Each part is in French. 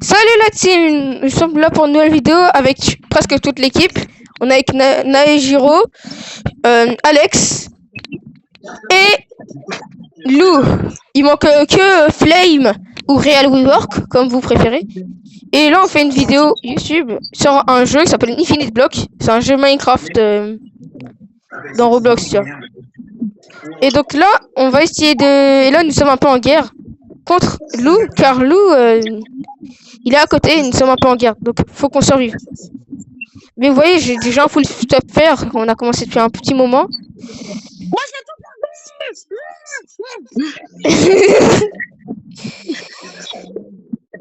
Salut la team, nous sommes là pour une nouvelle vidéo avec presque toute l'équipe. On est avec Naejiro, Alex et Lou. Il manque que Flame ou Real WeWork, comme vous préférez. Et là on fait une vidéo YouTube sur un jeu qui s'appelle Infinite Block. C'est un jeu Minecraft dans Roblox, tu vois. Et donc là, on va essayer de... Et là, nous sommes un peu en guerre contre Lou, car Lou, il est à côté et nous sommes un peu en guerre. Donc, faut qu'on survive. Mais vous voyez, j'ai déjà un full stop faire. On a commencé depuis un petit moment. Moi,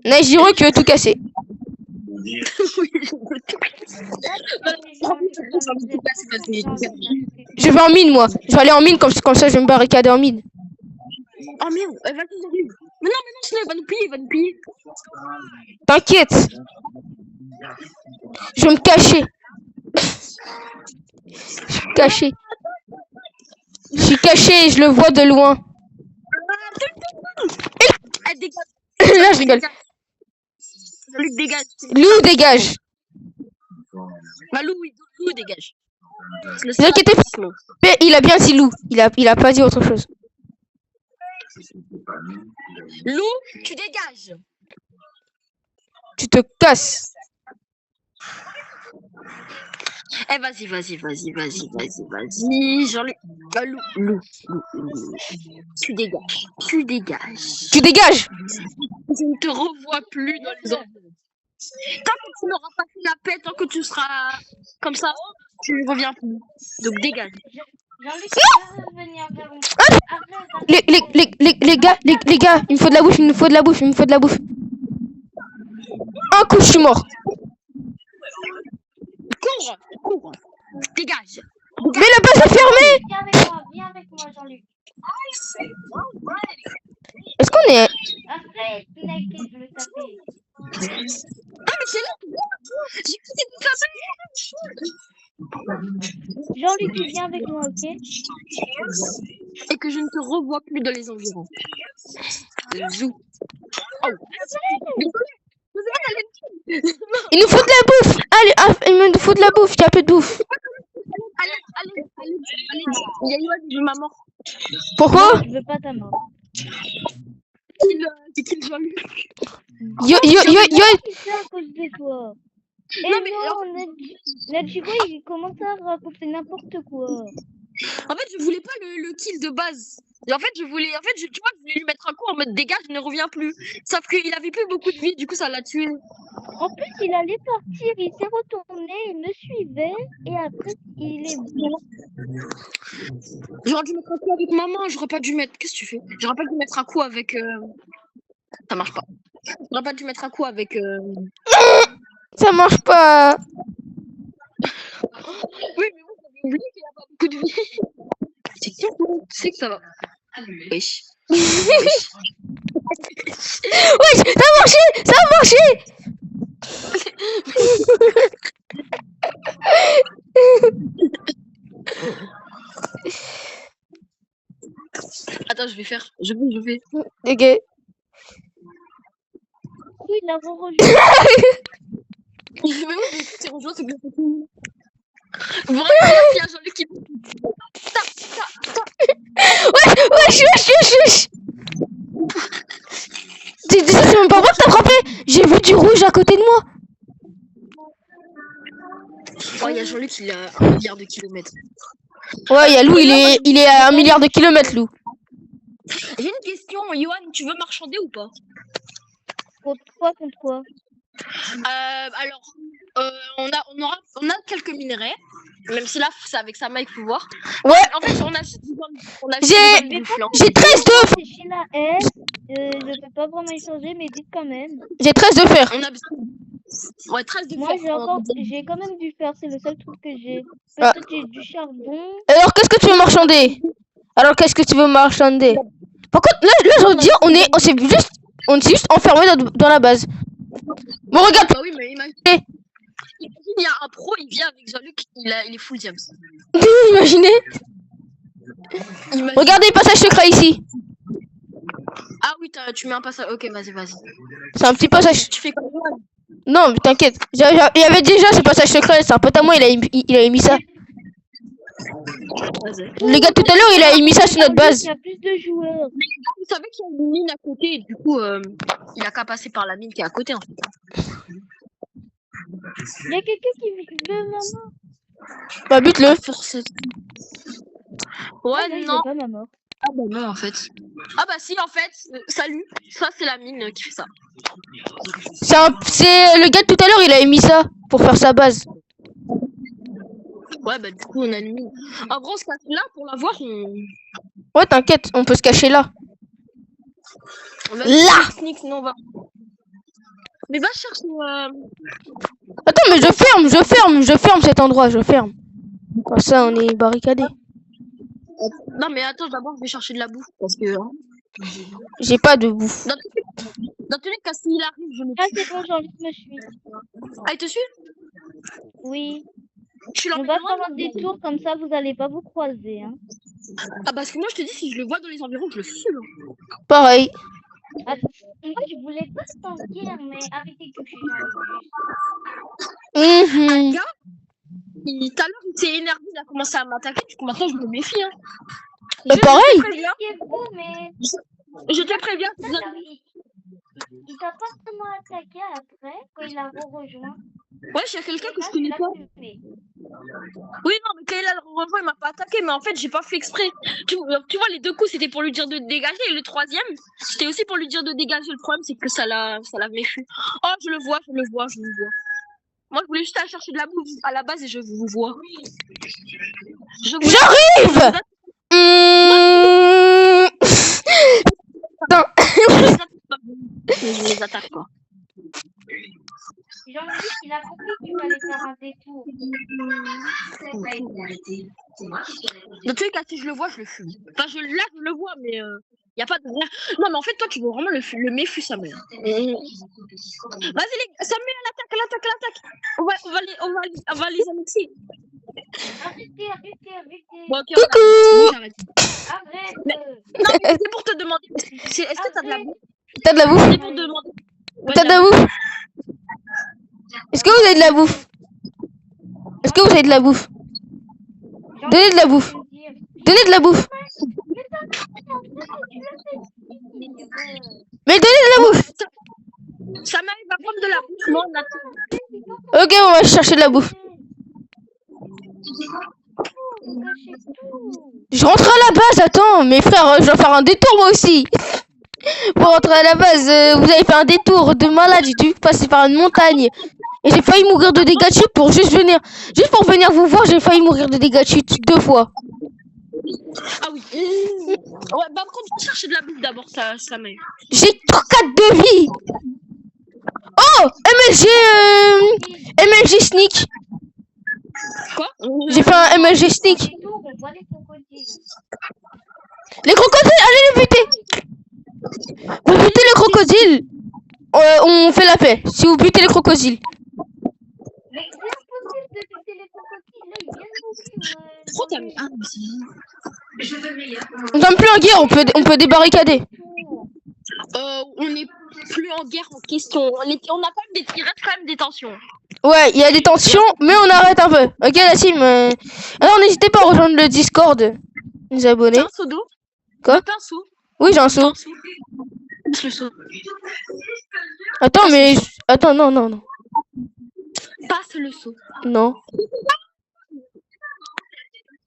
Naejiro qui veut tout casser. Je vais en mine, moi. Je vais aller en mine, comme ça je vais me barricader en mine. Oh merde, elle va nous arriver. Mais non, sinon elle va nous piller, T'inquiète. Je vais me cacher. Je suis caché et je le vois de loin. Là, je rigole. Luc, dégage. Lou, dégage. Bah, Lou, dégage. Ne vous inquiétez pas. Mais il a bien dit Lou. Il a pas dit autre chose. Lou, tu dégages. Tu te casses. Eh, vas-y. Jean-Luc. Lou. Tu dégages. Tu dégages. Je ne te revois plus dans les environs. Tant que tu n'auras pas fait la paix, tant que tu seras comme ça, tu ne reviens plus. Donc dégage. Les gars, il me faut de la bouffe, Un coup, je suis mort. Cours. Dégage. Mais la base est fermée. Viens avec moi, Jean-Luc. Est-ce qu'on est... Après, je le taper. Ah, mais c'est là. J'ai quitté tout ça. Jean-Luc, tu viens avec moi, ok? Et que je ne te revois plus dans les environs. Zou. Oh. Il nous faut de la bouffe. Allez, il me faut de la bouffe. Il y a peu de bouffe. Allez. Il y a Yoann qui veut ma mort. Pourquoi? Je veux pas ta mort. C'est qui le Jean-Luc? Yo. C'est à cause de toi. Et Non, mais Naejiro, il commence à raconter n'importe quoi. En fait, je voulais pas le kill de base. Et en fait, tu vois, je voulais lui mettre un coup en mode dégage, je ne reviens plus. Sauf qu'il avait plus beaucoup de vie, du coup, ça l'a tué. En plus, il allait partir, il s'est retourné, il me suivait, et après, il est bon. J'aurais dû mettre un coup avec maman, j'aurais pas dû mettre. Qu'est-ce que tu fais? J'aurais pas dû mettre un coup avec. Ça marche pas. J'aurais pas dû mettre un coup avec. Ça marche pas. Oui, mais moi, j'avais oublié qu'il a pas beaucoup de vie. C'est qui? Tu sais que ça va. Wesh. Wesh, ça a marché. Attends, je vais. Ok. Oui, il a rejoint. Mais moi, c'est rejoint, c'est que vous regardez, il y a Jean-Luc qui. Wesh. C'est même pas moi de t'attraper. J'ai vu du rouge à côté de moi. Oh, il y a Jean-Luc, il a 1 milliard de kilomètres. Ouais, il y a Lou, il est à 1 milliard de kilomètres, Lou. J'ai une question, Yoann, tu veux marchander ou pas? Contre quoi? Alors, on a quelques minerais, même si là, c'est avec sa main qu'il faut voir. Ouais. En fait, J'ai 13 d'œufs. C'est chez la haie. Je peux pas vraiment échanger, mais dites quand même. J'ai 13 de fer. On a besoin. Ouais, 13 de Moi, fer. j'ai quand même du fer, c'est le seul truc que j'ai. Peut-être j'ai du charbon. Alors, qu'est-ce que tu veux marchander? Par contre, là, je veux dire, on s'est juste enfermé dans la base. Bon, regarde. Bah oui, mais imagine, il y a un pro, il vient avec Jean-Luc, il est full James. Imaginez. Regardez, passage secret ici. Ah oui, tu mets un passage. Ok, vas-y. C'est un petit passage. Tu fais quoi? Non, mais t'inquiète. Il y avait déjà ce passage secret. C'est un pote à moi, il a mis ça. Vas-y. Le gars tout à l'heure, il a mis ça sur notre base. Il y a plus de joueurs. Vous savez qu'il y a une mine à côté et du coup, il a qu'à passer par la mine qui est à côté en fait. Il y a quelqu'un qui veut maman. Bah, bute-le. Ouais, Ah, je non. veux pas maman. Ah bah non en fait. Ah bah si en fait, salut. Ça c'est la mine qui fait ça. C'est le gars tout à l'heure, il a mis ça pour faire sa base. Ouais bah du coup on a une mine. En gros on se cache là pour la voir. Ouais, t'inquiète, on peut se cacher là. On va Là. sneak, sinon on va. Mais va chercher. Attends, mais je ferme cet endroit, je ferme. Comme ça, on est barricadé. Non mais attends, d'abord je vais chercher de la bouffe parce que. J'ai pas de bouffe. Dans tous les cas, s'il arrive, je me Ah, tue. c'est bon, Jean-Luc me suit. Ah il te suit? Oui. Je suis là. On va faire un détour, comme ça vous allez pas vous croiser. Hein. Ah parce que moi je te dis si je le vois dans les environs, je le fume. Pareil. Ah, moi, je voulais pas se tanker, mais arrêtez que je suis dans le bus. Un Mhm. gars, tout à l'heure il s'est énervé, il a commencé à m'attaquer, du coup maintenant je me méfie. Hein. Pareil. Je te préviens, C'est beau, mais je te préviens. il t'a pas vraiment attaqué après, quand il a rejoint. Ouais, il y a quelqu'un que je Là, connais il a pas. fumé. Oui, non, mais quand il a le rejoint, il m'a pas attaqué, mais en fait, j'ai pas fait exprès. Tu vois, les deux coups, c'était pour lui dire de dégager, et le troisième, c'était aussi pour lui dire de dégager. Le problème, c'est que ça l'a méchu. Oh, je le vois. Moi, je voulais juste aller chercher de la bouffe à la base et je vous vois. J'arrive. Je les attaque pas. Jean-Luc, il a compris qu'il fallait faire un détour. Dans tous les cas, si je le vois, je le fume. Enfin, je le vois, mais y a pas de rien. Non, mais en fait, toi, tu veux vraiment le méfu, sa mère. Vas-y, les gars, Samuel, l'attaque. On va les annexer. Arrêtez. Bon, ok, Coucou. j'arrête. Arrête. Non, mais c'est pour te demander. Est-ce que t'as de la bouffe? T'as de la bouffe? C'est pour te demander. Ouais, T'as de la bouffe? Est-ce que vous avez de la bouffe? Est-ce que vous avez de la bouffe? Donnez de la bouffe. Donnez de la bouffe. Mais donnez de la bouffe. Ça m'arrive à prendre de la bouffe. Moi, on a... Ok, on va chercher de la bouffe. Je rentre à la base, attends, mes frères, je dois faire un détour moi aussi. Pour rentrer à la base, vous avez fait un détour de malade, j'ai dû passer par une montagne. Et j'ai failli mourir de dégâts de chute pour juste pour venir vous voir, j'ai failli mourir de dégâts de chute 2 fois. Ah oui. Ouais, bah après, on va chercher de la bouffe d'abord, ça m'aide. J'ai 4 de vie. Oh, MLG sneak. Quoi? J'ai fait un MLG sneak. On voit les crocodiles. Les crocodiles, allez les buter. Vous butez les crocodiles, on fait la paix. Si vous butez les crocodiles. Mais c'est impossible de buter les crocodiles. Là, ils viennent mourir. Pourquoi t'as mis... Ah, On est plus en guerre, on peut débarricader. on n'est plus en guerre en question. On a quand même il reste quand même des tensions. Ouais, il y a des tensions, mais on arrête un peu. Ok, la team. Alors, n'hésitez pas à rejoindre le Discord. Les abonnés. T'as un seau d'eau? Quoi? T'as un seau? Oui, j'ai un seau. Passe le seau. Attends, mais... Attends, non. Passe le seau. Non.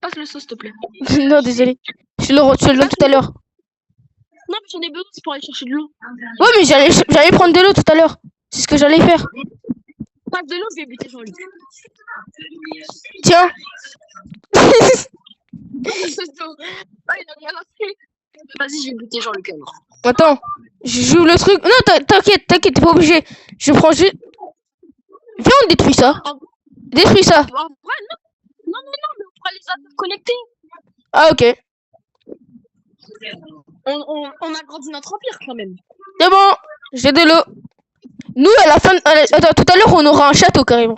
Passe le seau, s'il te plaît. Non, désolé. Je le donne tout à l'heure. Non, mais j'en ai besoin, c'est pour aller chercher de l'eau. Ouais, mais j'allais prendre de l'eau tout à l'heure. C'est ce que j'allais faire. Passe de l'eau, je vais buter Jean-Luc. Tiens. Ah, il a rien lancé. Vas-y, je vais buter Jean-Luc alors. Attends. Je joue le truc. Non, t'inquiète, t'es pas obligé. Je prends juste... Viens, on détruit ça. Détruis ça. En vrai, non, mais on pourra les interconnecter. Ah, ok. On a grandi notre empire quand même. C'est bon. J'ai de l'eau. Nous, à la fin... Attends, tout à l'heure, on aura un château, carrément.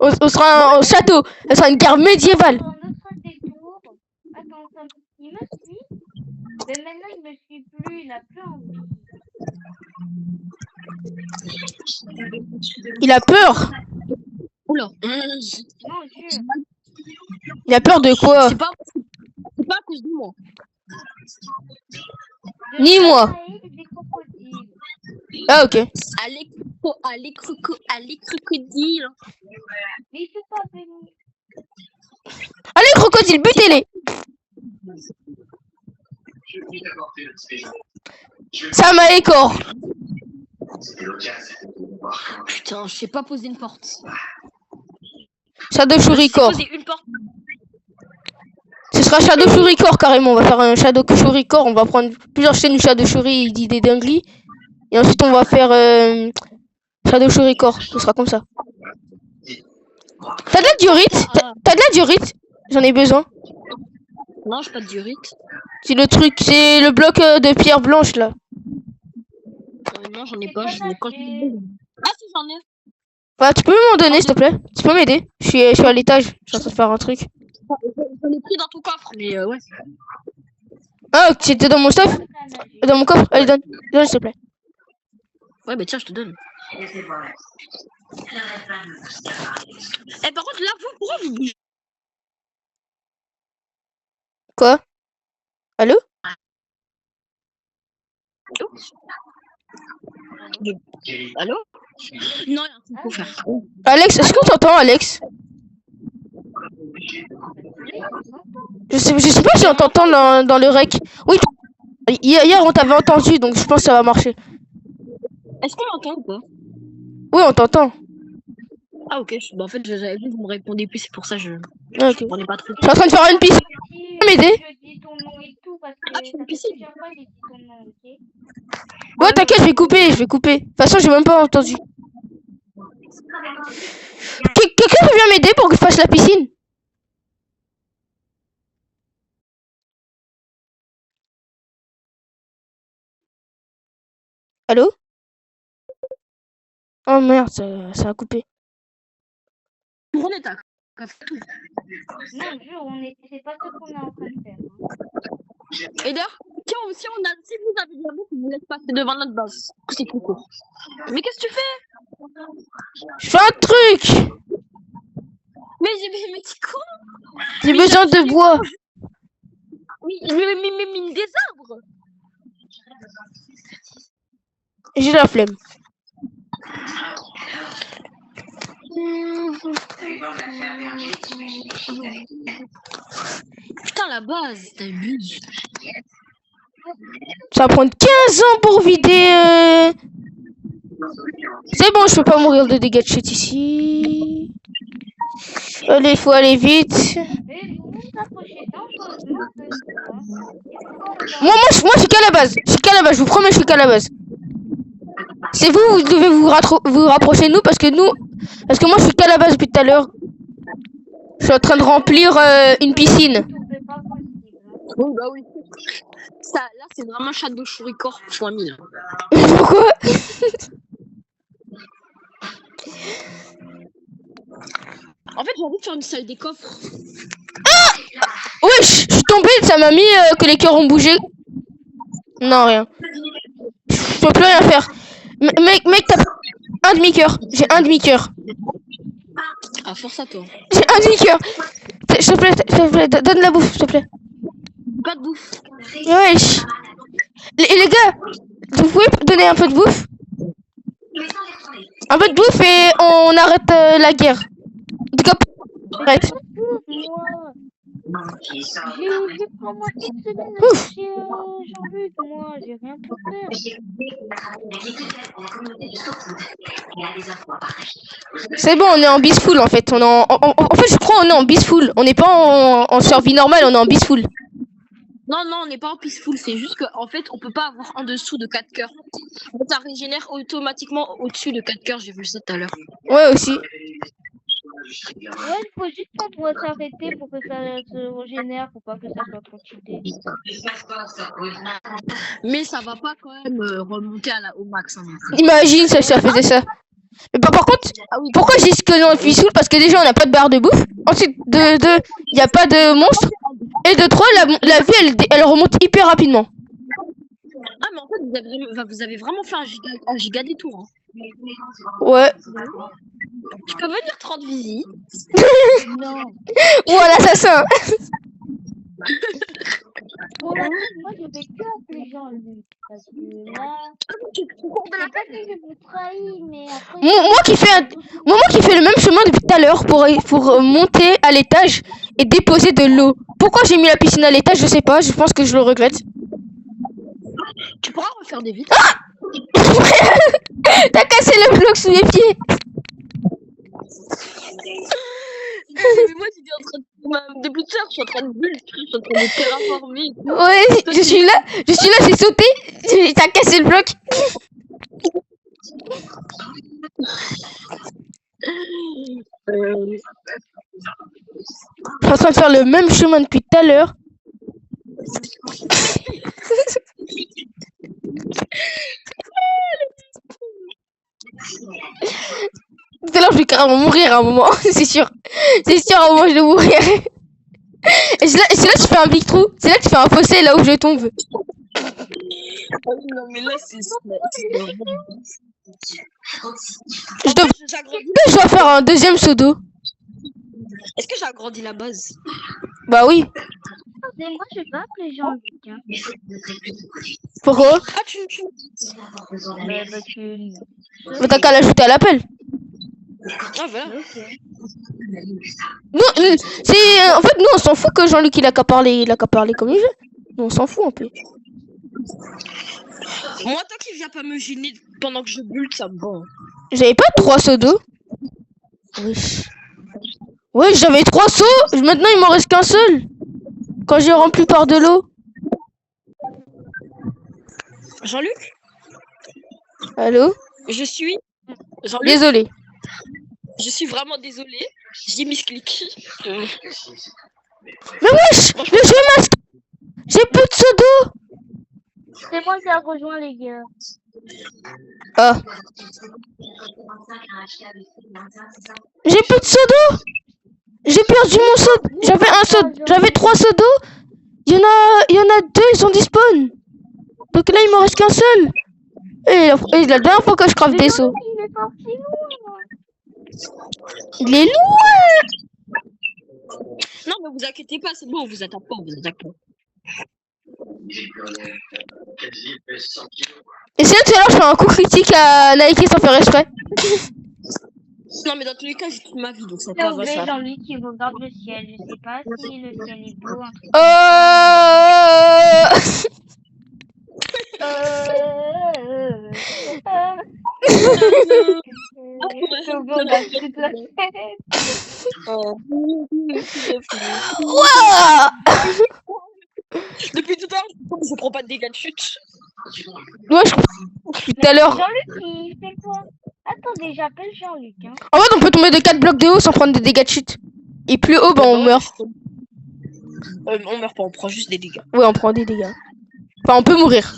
On sera un château. Ça sera une guerre médiévale. Attends, il me suit. Mais maintenant, il me suit plus, il a plus envie. Il a peur. Oula. Non, jure. Il a peur de quoi? C'est pas à cause de moi. Ni moi. Des crocodiles. Ah, ok. Allez, crocodile. Mais il peut pas venir. Allez, crocodile, butez-les. Ça m'a écor. Putain, je sais pas poser une porte. Shadow Shurikor. Poser une porte. Ce sera Shadow Shurikor carrément. On va faire un Shadow Shurikor. On va prendre plusieurs chaînes du Shadow Shuri. Il dit des dingueries. Et ensuite, on va faire Shadow Shurikor. Ce sera comme ça. T'as de la diorite? T'as de la diorite? J'en ai besoin. Non, j'ai pas de diorite. C'est le truc. C'est le bloc de pierre blanche là. Non, j'en ai pas. Ah, si, j'en ai. Ouais, tu peux m'en donner s'il te plaît? Tu peux m'aider? Je suis à l'étage. Je suis en train de faire un truc. J'en ai pris dans ton coffre, mais ouais. Ah, tu étais dans mon stuff? Dans mon coffre? Allez, donne. Donne s'il te plaît. Ouais, bah tiens, je te donne. Eh, par contre, là, pourquoi vous bougez? Quoi? Allô? Allô? Non, il y a un truc pour faire. Alex, est-ce qu'on t'entend, Alex? Je sais pas si on t'entend dans le rec. Oui, hier on t'avait entendu, donc je pense que ça va marcher. Est-ce qu'on m'entend ou pas? Oui, on t'entend. Ah, ok. Bah, en fait, j'avais vu que vous me répondez plus, c'est pour ça que je Ah, ok. on n'est pas trop. Je suis en train de faire une piscine. Si, m'aider? je dis ton nom et tout parce que Ah, tu fais une piscine? plusieurs fois, j'ai dit ton nom, ok? Ouais, t'inquiète, je vais couper. De toute façon, j'ai même pas entendu. Quelqu'un peut bien m'aider pour que je fasse la piscine? Allô? Oh merde, ça a coupé. Tournez ta. Non, jure, c'est pas ce qu'on est en train de faire. Et d'ailleurs, si vous avez des amis qui vous laissent passer devant notre base, c'est trop court. Mais qu'est-ce que tu fais? Je fais un truc. Mais t'es con. J'ai besoin de bois. Mais mine des arbres. J'ai la flemme. Putain, la base, t'abuses. Ça va prendre 15 ans pour vider. C'est bon, je peux pas mourir de dégâts de chute ici. Allez, il faut aller vite. Mais vous approchez dangereusement de ça. Moi, je suis qu'à la base. Je suis qu'à la base. Je vous promets, je suis qu'à la base. C'est vous, vous devez vous rapprocher de nous parce que moi, je suis qu'à la base depuis tout à l'heure. Je suis en train de remplir une piscine. C'est pas possible. Oui, bah oui. Ça, là, c'est vraiment Shadow Shurikor x1000. Pourquoi? En fait, j'ai envie de faire une salle des coffres. Ah! Wesh, je suis tombé, ça m'a mis que les cœurs ont bougé. Non, rien. Je peux plus rien faire. Mec, t'as un demi-cœur. J'ai un demi-cœur. Ah, force à toi. J'ai un demi-cœur. S'il te plaît, donne la bouffe, s'il te plaît. Pas de bouffe. Wesh. Les gars, vous pouvez donner un peu de bouffe? Un peu de bouffe et on arrête la guerre. En tout cas, arrête. Moi, j'ai prends ma petite semaine, j'en veux, moi, j'ai rien pour faire. C'est bon, on est en Beastful en fait. En fait, je crois on est en Beastful. On n'est pas en survie normale, on est en Beastful. Non, on n'est pas en peaceful, c'est juste qu'en fait, on peut pas avoir en dessous de 4 cœurs. Ça régénère automatiquement au-dessus de 4 cœurs, j'ai vu ça tout à l'heure. Ouais, aussi. Ouais, il faut juste qu'on doit s'arrêter pour que ça se régénère, pour pas que ça soit trop cheaté. Mais ça va pas quand même remonter au max. Hein. Imagine ça faisait ça. Mais par contre, pourquoi j'ai ce que dans le Peaceful? Parce que déjà on n'a pas de barre de bouffe. Ensuite, de il n'y a pas de monstre. Et de 3, la vie elle remonte hyper rapidement. vous avez vraiment fait un giga détour. Hein. Ouais. Je peux venir 30 visites. Non. Ou à l'assassin. Bon, moi, je vais que appeler Jean-Luc. Parce que là, Tu cours de la c'est pas que je vous trahis, mais après. Moi qui fais le même chemin depuis tout à l'heure pour monter à l'étage et déposer de l'eau. Pourquoi j'ai mis la piscine à l'étage, je sais pas, je pense que je le regrette. Tu pourras refaire des vitres. T'as cassé le bloc sous les pieds. Mais moi, j'étais en train de... Depuis tout à l'heure, je suis en train de bulle, je suis en train de terraformer. Ouais, je suis là, j'ai sauté, t'as cassé le bloc. Je suis en train de faire le même chemin depuis tout à l'heure. Tout à l'heure, je vais carrément mourir à un moment, c'est sûr. C'est sûr, à un moment, je vais mourir. Et c'est là que tu fais un big trou. C'est là que tu fais un fossé, là où je tombe. Non, mais là, c'est... Je dois faire un deuxième seau d'eau. Est-ce que j'ai agrandi la base? Bah oui. Mais moi, je vais pas appeler Jean-Luc. Hein. Pourquoi? Ah, tu... Parce que. Bah t'as qu'à l'ajouter à l'appel. Ah, voilà. Non, c'est... En fait, nous, on s'en fout que Jean-Luc, il a qu'à parler comme il veut. Nous, on s'en fout un peu. Moi, tant qu'il vient pas me gêner pendant que je bulle, ça me va. J'avais pas 3 seaux d'eau. Wesh. Ouais, j'avais 3 seaux. Maintenant, il m'en reste qu'un seul. Quand j'ai rempli par de l'eau. Jean-Luc? Allô? Je suis... Jean-Luc, Désolé. je suis vraiment désolée. J'ai mis ce clic. Mais wesh, le jeu masque. J'ai plus de seaux d'eau. C'est moi qui a rejoint les gars. Ah. J'ai plus de seaux d'eau. J'ai perdu mon seau. J'avais 3 seaux d'eau. Il y en a 2, ils sont disponibles. Donc là, il m'en reste qu'un seul. Et la dernière fois que je crave des seaux. Il est parti loin. Il est loin. Non, mais vous inquiétez pas, c'est bon, vous attaque pas, vous attaque pas. Et c'est là tout à l'heure, je fais un coup critique à Nike sans faire exprès. Non, mais dans tous les cas, j'ai toute ma vie, donc ça J'ai va oublié ça. Jean-Luc qui regarde le ciel. Je sais pas si le ciel est beau. Ouah. Depuis tout à l'heure, je prends pas de dégâts de chute. Ouais, tout à l'heure. Jean-Luc, il fait quoi? Attendez, j'appelle Jean-Luc. Hein. En fait, on peut tomber de 4 blocs de haut sans prendre des dégâts de chute. Et plus haut, bah on meurt. On meurt pas, on prend juste des dégâts. Ouais, on prend des dégâts. Enfin, on peut mourir.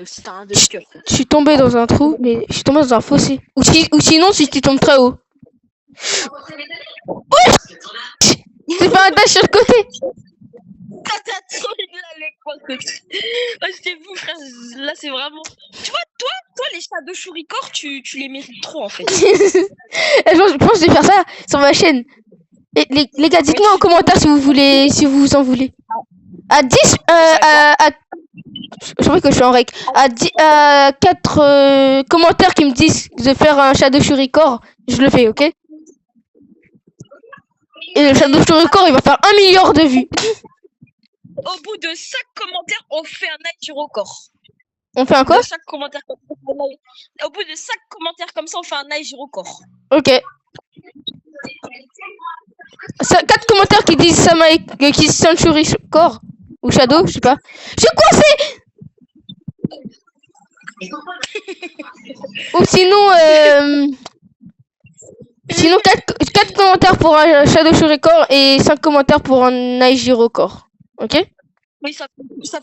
C'est un de cœur. Je suis tombé dans un trou, mais je suis tombé dans un fossé. Ou sinon, si tu tombes très haut. Ouais. C'est pas un dash sur le côté. Je t'ai vu, frère. Là, c'est vraiment. Tu vois, toi, les chats de Shurikor, tu les mérites trop, en fait. Je pense que je vais faire ça sur ma chaîne. Et les gars, dites-moi en commentaire si vous en voulez. À 10, je crois que je suis en rec. À 4 commentaires qui me disent de faire un Shadow Shurikor, je le fais, ok? Et le Shadow Shurikor, il va faire 1 milliard de vues. Au bout de 5 commentaires, on fait un Naijirocore. On fait un quoi? Au bout de 5 commentaires comme ça, on fait un Naijirocore. Ok. 4 commentaires qui disent Sama qui Century Core ou Shadow, je sais pas. Je suis coincé. Ou sinon 4 commentaires pour un Shadow Shurikor et 5 commentaires pour un Naijirocore. Ok? Oui, sauf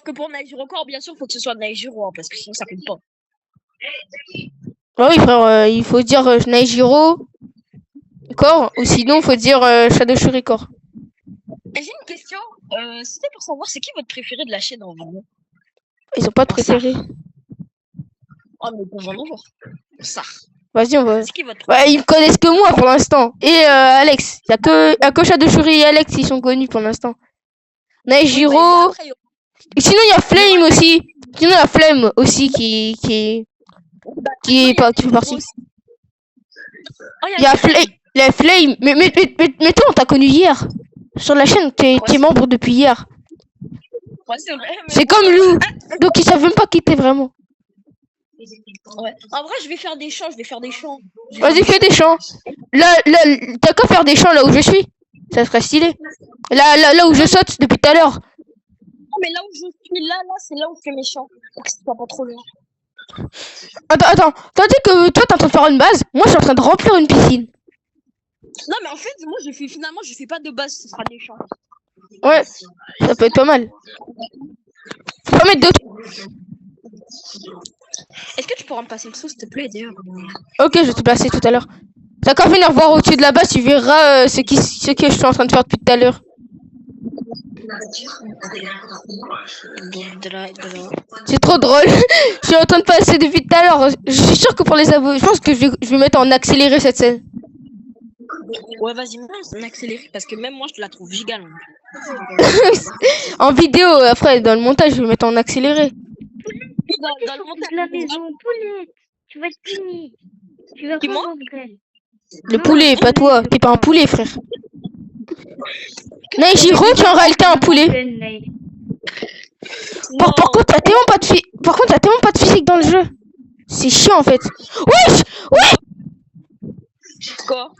que pour Naijirocore, bien sûr, il faut que ce soit Naijiro, hein, parce que sinon ça compte pas. Ah oui, frère, il faut dire Naijiro Core ou sinon il faut dire Shadow Shurikor. J'ai une question. C'était pour savoir, c'est qui votre préféré de la chaîne en vrai? Ils ont pas de préféré. Oh, mais ils peuvent en avoir. Ça. Vas-y, on va. C'est qui votre Ouais, ils me connaissent que moi pour l'instant. Et Alex. Il y a que Shadowfury et Alex qui sont connus pour l'instant. Nejiro. Après, il y aura- Et sinon, il y a Flame aussi. Sinon, il y a Flame aussi qui fait partie. Oh, Il y a Flame. Mais toi, on t'a connu hier. Sur la chaîne, t'es membre depuis hier. Ouais, c'est vrai. Mais... C'est comme Lou. Donc, ils savent même pas qui t'es vraiment. Ouais. En vrai, je vais faire des chants. Vas-y, fais des chants. Là, t'as qu'à faire des chants là où je suis. Ça serait stylé. Là où je saute depuis tout à l'heure. Non, mais là où je suis, là, c'est là où je fais mes chants. Pour que ce soit pas trop loin. Attends. T'as dit que toi, t'es en train de faire une base. Moi, je suis en train de remplir une piscine. Non, mais en fait, moi, je fais pas de base. Ce sera des chants. Ouais, ça peut être pas mal. Faut pas mettre deux. Est-ce que tu pourras me passer le sou, s'il te plaît, d'ailleurs? Ok, je vais te placer tout à l'heure. T'as qu'à venir voir au-dessus de la base, tu verras ce que je suis en train de faire depuis tout à l'heure. C'est trop drôle. Je suis en train de passer depuis tout à l'heure. Je suis sûr que pour les abonnés, je pense que je vais mettre en accéléré cette scène. Ouais, vas-y, mets en accéléré, parce que même moi, je la trouve giga longue. En vidéo, après, dans le montage, je vais mettre en accéléré. Dans le De montage, la maison, poulette. Tu vas être puni. Tu vas Qui, moi pas vrai. Le poulet, pas toi. T'es pas un poulet, frère. Nejiro, tu es en réalité un poulet. Par contre, t'as tellement pas de physique dans le jeu. C'est chiant en fait. Wesh! Ouais! Quoi?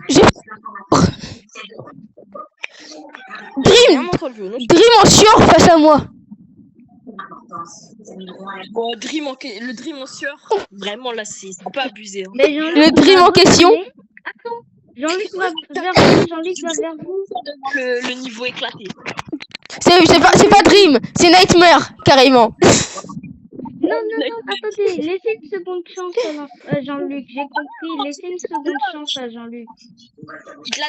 Dream en sueur face à moi. Oh, le Dream en sueur. Vraiment, là, c'est pas abusé. Hein. Le Dream en question. Attends, Jean-Luc va vers vous. Le niveau éclaté. C'est pas Dream, c'est Nightmare, carrément. Non, attendez, laissez une seconde chance à Jean-Luc. J'ai compris, laissez une seconde chance à Jean-Luc.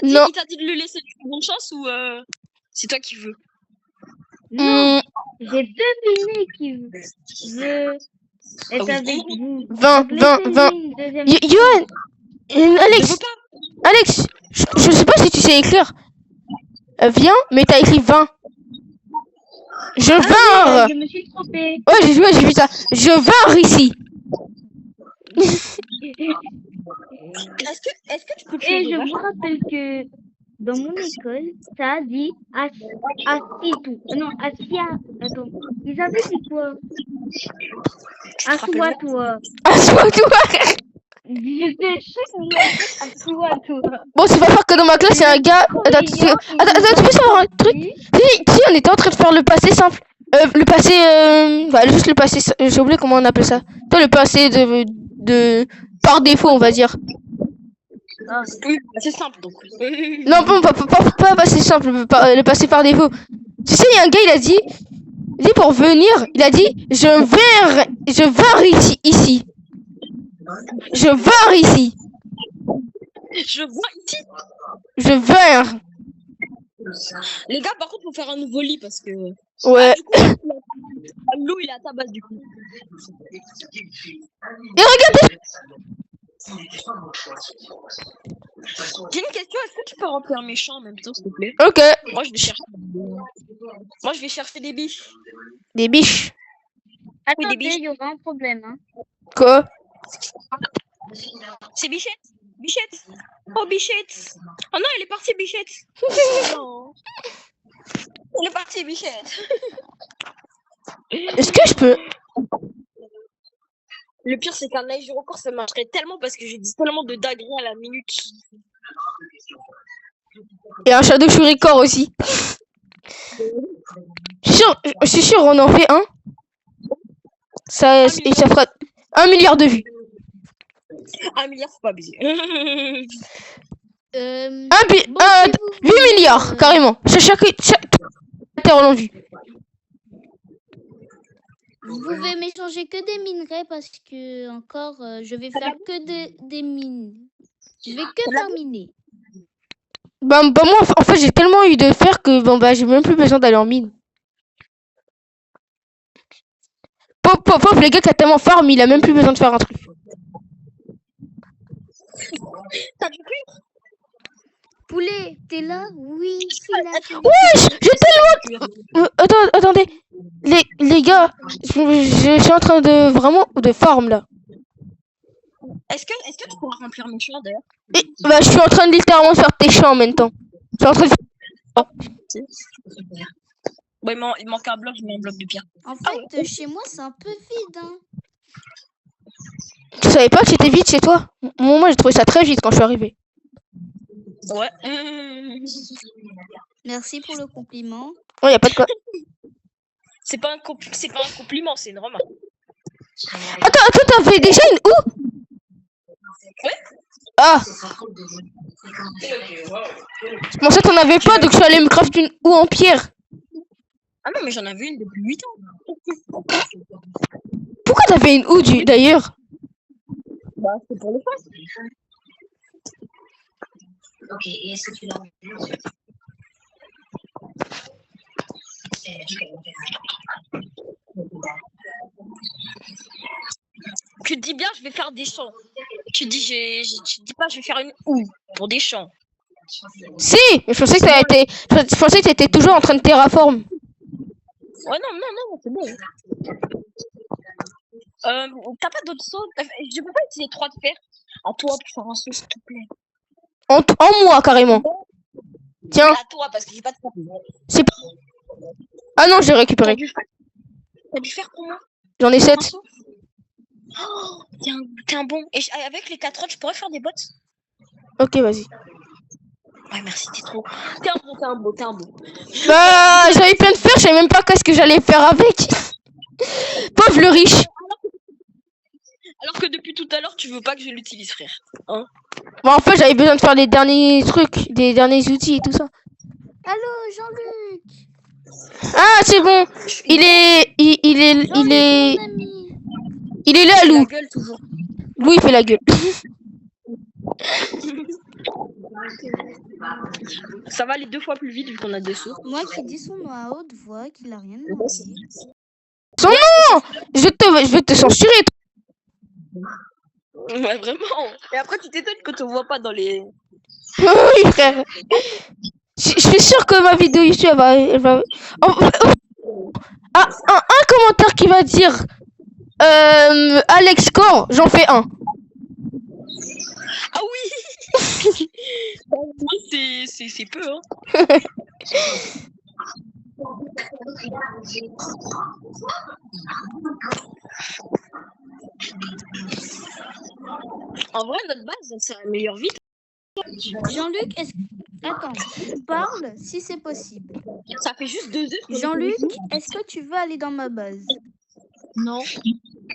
Il t'a dit de lui laisser une seconde chance ou c'est toi qui veux? Non, j'ai deviné qui veut être avec vous. 20. Johan, Alex, je sais pas si tu sais écrire. Viens, mais t'as écrit 20. Je vins. Je me suis trompée. Ouais, j'ai vu ça. Je vins ici. Est-ce que tu peux Et je vous rappelle que dans mon école, ça a dit Asitu. Non, Asia. Attends. Ils avaient dit quoi? Assois-toi. Assois-toi. J'étais sûre Assois-toi. Bon, c'est pas faire que dans ma classe, il y a un gars. Attends, tu peux savoir un truc? Si, on était en train de faire le passé simple. Le passé. Juste le passé. J'ai oublié comment on appelle ça. Toi, le passé de. Par défaut, on va dire. Ah, oui, c'est simple donc. Non, pas passé simple, le passé par défaut. Tu sais, il y a un gars, il a dit pour venir, il a dit je viens ici. Je viens ici. Je viens. Les gars, par contre, faut faire un nouveau lit parce que. Ouais. Lou, il est à ta base du coup. Et regardez. J'ai une question, est-ce que tu peux remplir mes champs en même temps, s'il te plaît? Ok. Moi, je vais chercher des biches. Des biches. Attendez, des biches. il y aura un problème. Hein. Quoi? C'est Bichette. Bichette. Oh, Bichette. Oh non, elle est partie, Bichette. Non. Elle est partie, Bichette. Est-ce que je peux? Le pire, c'est qu'un Nejiro Corps, ça marcherait tellement parce que j'ai dit tellement de dingueries à la minute. Et un Shadowfury Core aussi. Je suis sûr, on en fait un. Ça fera 1 milliard de vues. 1 milliard, faut pas abuser. 8 milliards, carrément. Chaque terre en vue. Vous pouvez m'échanger que des minerais parce que encore je vais faire que des mines. Je vais que faire miner. Bah moi en fait j'ai tellement eu de fer que j'ai même plus besoin d'aller en mine. Pauvre les gars qui a tellement farm, il a même plus besoin de faire un truc. T'as du cuir? Poulet, t'es là? Oui, je suis là. Wesh, j'ai tellement... attendez. Les gars, je suis en train de vraiment de farm là. Est-ce que tu pourras remplir mes champs d'ailleurs? Et, bah, je suis en train de littéralement faire tes champs en même temps. Je suis en train de Bon, il manque un bloc, je mets un bloc de pierre. En fait, chez moi, c'est un peu vide. Hein. Tu savais pas que c'était vite chez toi? Moi, j'ai trouvé ça très vite quand je suis arrivé. Ouais. Merci pour le compliment. Ouais, y a pas de quoi. C'est pas un compliment, c'est une remarque. Attends, t'avais déjà une houe? Ouais. Ah! Je pensais que t'en avais pas, donc je suis allé me craft une houe en pierre. Ah non, mais j'en avais une depuis 8 ans. Pourquoi t'avais une houe d'ailleurs? Bah, c'est pour le fun. Ok, et est-ce que tu l'as entendu? Tu te dis bien, je vais faire des champs. Tu te dis pas, je vais faire une houe pour des champs. Si! Mais je pensais que t'étais toujours en train de terraform. Ouais, non, c'est bon. T'as pas d'autres sauts? Je peux pas utiliser 3 de fer à toi pour faire un saut, s'il te plaît. En moi, carrément. Tiens. À toi, parce que j'ai pas de fer. Ah non, j'ai récupéré. T'as du fer pour moi? J'en ai 7. Oh, t'es un bon. Et avec les 4 autres, je pourrais faire des bottes? Ok, vas-y. Ouais, merci, t'es trop. T'es un beau. Bah, j'avais plein de fer, je savais même pas qu'est-ce que j'allais faire avec. Pauvre le riche. Alors que depuis tout à l'heure, tu veux pas que je l'utilise, frère. Hein? Bon, en fait, j'avais besoin de faire les derniers trucs, des derniers outils et tout ça. Allô, Jean-Luc. Ah, c'est bon. Il est là, Lou. La gueule, toujours. Lou, il fait la gueule. Ça va aller 2 fois plus vite vu qu'on a 2 sauts. Moi qui dis son nom à haute voix, qu'il a rien demandé. Son nom. Je vais te censurer. Ouais, vraiment. Et après, tu t'étonnes que tu ne vois pas dans les... Oui, frère. Je suis sûr que ma vidéo ici, elle va... Ah, un commentaire qui va dire Alex Score, j'en fais un. Ah oui. C'est peu, hein. En vrai, notre base, ça améliore vite. Jean-Luc, attends, tu parles si c'est possible. Ça fait juste 2 heures. Jean-Luc, est-ce que tu veux aller dans ma base? Non.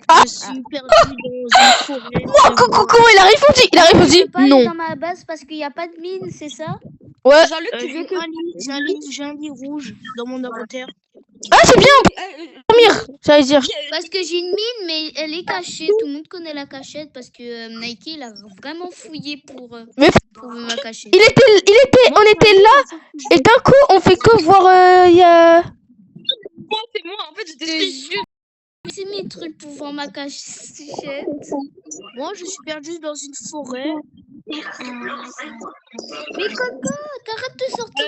Ah. Je suis perdu dans une forêt. Coucou, il a répondu. Tu veux pas aller Non. dans ma base parce qu'il n'y a pas de mine, c'est ça? Ouais. Jean-Luc, tu veux que... J'ai un lit rouge dans mon inventaire. Ah, c'est bien. Dormir, j'allais dire. Parce que j'ai une mine, mais elle est cachée. Tout le monde connaît la cachette parce que Nike, il a vraiment fouillé pour trouver ma cachette. On était là et d'un coup, on fait que voir. Il y a. Moi, c'est moi. En fait, j'étais juste... C'est mes trucs pour voir ma cachette. Moi, je suis perdu dans une forêt. Mais Coco, t'arrêtes de sortir